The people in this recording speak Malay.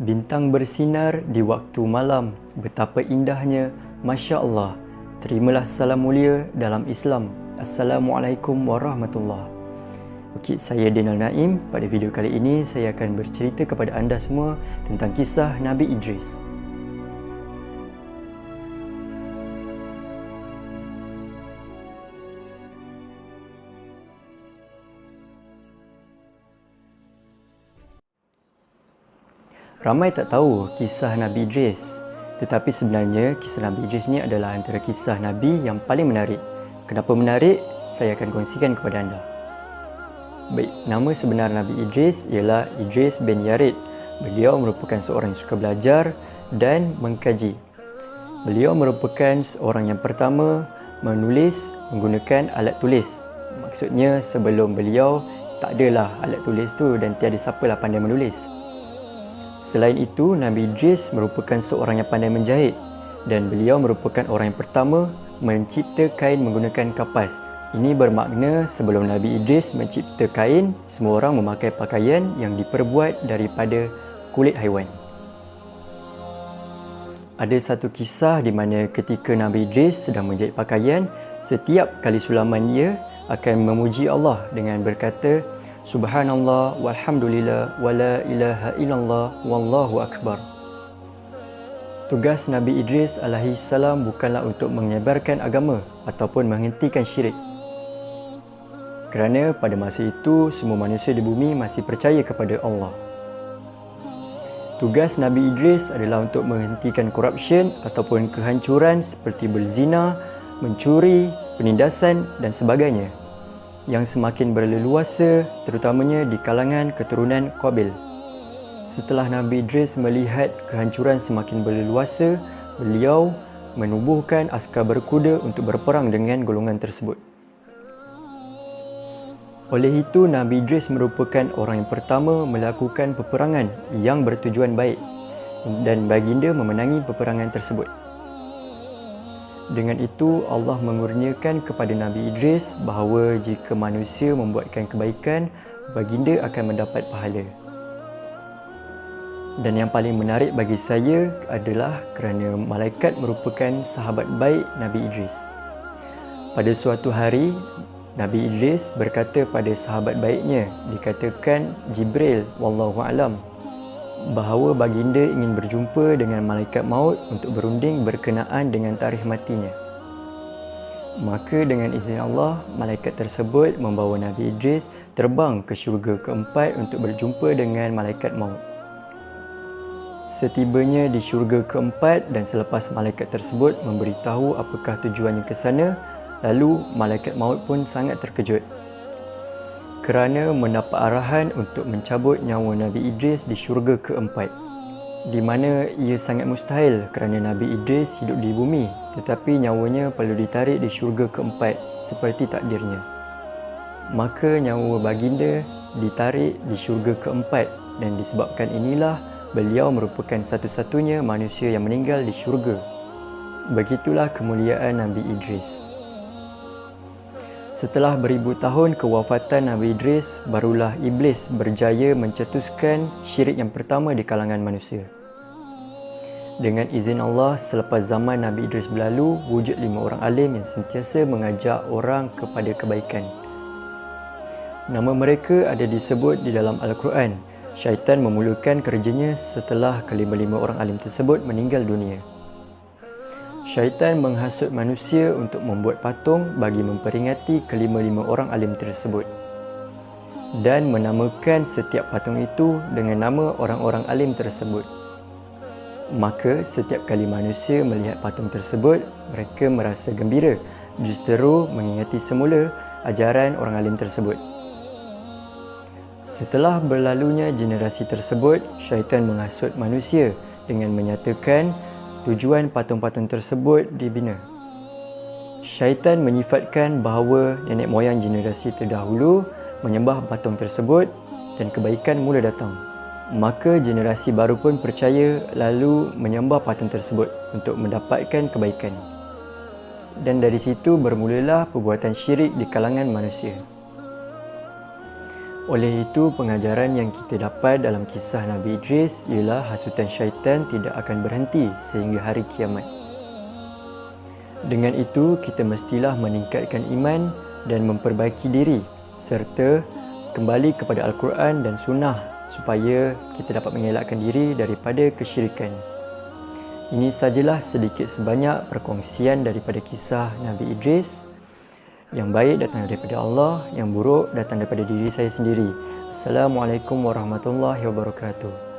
Bintang bersinar di waktu malam, betapa indahnya, Masya Allah. Terimalah salam mulia dalam Islam. Assalamualaikum warahmatullahi. Okey, saya Dinal Naim. Pada video kali ini, saya akan bercerita kepada anda semua tentang kisah Nabi Idris. Ramai tak tahu kisah Nabi Idris. Tetapi sebenarnya kisah Nabi Idris ni adalah antara kisah Nabi yang paling menarik. Kenapa menarik? Saya akan kongsikan kepada anda. Baik, nama sebenar Nabi Idris ialah Idris bin Yarid. Beliau merupakan seorang yang suka belajar dan mengkaji. Beliau merupakan seorang yang pertama menulis menggunakan alat tulis. Maksudnya sebelum beliau tak adalah alat tulis tu dan tiada siapalah pandai menulis. Selain itu, Nabi Idris merupakan seorang yang pandai menjahit dan beliau merupakan orang yang pertama mencipta kain menggunakan kapas. Ini bermakna sebelum Nabi Idris mencipta kain, semua orang memakai pakaian yang diperbuat daripada kulit haiwan. Ada satu kisah di mana ketika Nabi Idris sedang menjahit pakaian, setiap kali sulaman ia akan memuji Allah dengan berkata, Subhanallah walhamdulillah wala ilaha illallah wallahu akbar. Tugas Nabi Idris alaihi salam bukanlah untuk menyebarkan agama ataupun menghentikan syirik. Kerana pada masa itu semua manusia di bumi masih percaya kepada Allah. Tugas Nabi Idris adalah untuk menghentikan corruption ataupun kehancuran seperti berzina, mencuri, penindasan dan sebagainya yang semakin berleluasa terutamanya di kalangan keturunan Qabil. Setelah Nabi Idris melihat kehancuran semakin berleluasa, beliau menubuhkan askar berkuda untuk berperang dengan golongan tersebut. Oleh itu, Nabi Idris merupakan orang yang pertama melakukan peperangan yang bertujuan baik dan baginda memenangi peperangan tersebut. Dengan itu, Allah mengurniakan kepada Nabi Idris bahawa jika manusia membuatkan kebaikan, baginda akan mendapat pahala. Dan yang paling menarik bagi saya adalah kerana malaikat merupakan sahabat baik Nabi Idris. Pada suatu hari, Nabi Idris berkata pada sahabat baiknya, dikatakan Jibril, wallahu a'lam, bahawa baginda ingin berjumpa dengan malaikat maut untuk berunding berkenaan dengan tarikh matinya. Maka dengan izin Allah, malaikat tersebut membawa Nabi Idris terbang ke syurga keempat untuk berjumpa dengan malaikat maut. Setibanya di syurga keempat dan selepas malaikat tersebut memberitahu apakah tujuannya ke sana, lalu malaikat maut pun sangat terkejut kerana mendapat arahan untuk mencabut nyawa Nabi Idris di syurga keempat, di mana ia sangat mustahil kerana Nabi Idris hidup di bumi tetapi nyawanya perlu ditarik di syurga keempat seperti takdirnya. Maka nyawa baginda ditarik di syurga keempat dan disebabkan inilah beliau merupakan satu-satunya manusia yang meninggal di syurga. Begitulah kemuliaan Nabi Idris. Setelah beribu tahun kewafatan Nabi Idris, barulah Iblis berjaya mencetuskan syirik yang pertama di kalangan manusia. Dengan izin Allah, selepas zaman Nabi Idris berlalu, wujud 5 orang alim yang sentiasa mengajak orang kepada kebaikan. Nama mereka ada disebut di dalam Al-Quran. Syaitan memulakan kerjanya setelah kelima-lima orang alim tersebut meninggal dunia. Syaitan menghasut manusia untuk membuat patung bagi memperingati kelima-lima orang alim tersebut dan menamakan setiap patung itu dengan nama orang-orang alim tersebut. Maka setiap kali manusia melihat patung tersebut, mereka merasa gembira, justru mengingati semula ajaran orang alim tersebut. Setelah berlalunya generasi tersebut, syaitan menghasut manusia dengan menyatakan tujuan patung-patung tersebut dibina. Syaitan menyifatkan bahawa nenek moyang generasi terdahulu menyembah patung tersebut dan kebaikan mula datang. Maka generasi baru pun percaya lalu menyembah patung tersebut untuk mendapatkan kebaikan. Dan dari situ bermulalah perbuatan syirik di kalangan manusia. Oleh itu, pengajaran yang kita dapat dalam kisah Nabi Idris ialah hasutan syaitan tidak akan berhenti sehingga hari kiamat. Dengan itu, kita mestilah meningkatkan iman dan memperbaiki diri serta kembali kepada Al-Quran dan Sunnah supaya kita dapat mengelakkan diri daripada kesyirikan. Ini sajalah sedikit sebanyak perkongsian daripada kisah Nabi Idris. Yang baik datang daripada Allah, yang buruk datang daripada diri saya sendiri. Assalamualaikum warahmatullahi wabarakatuh.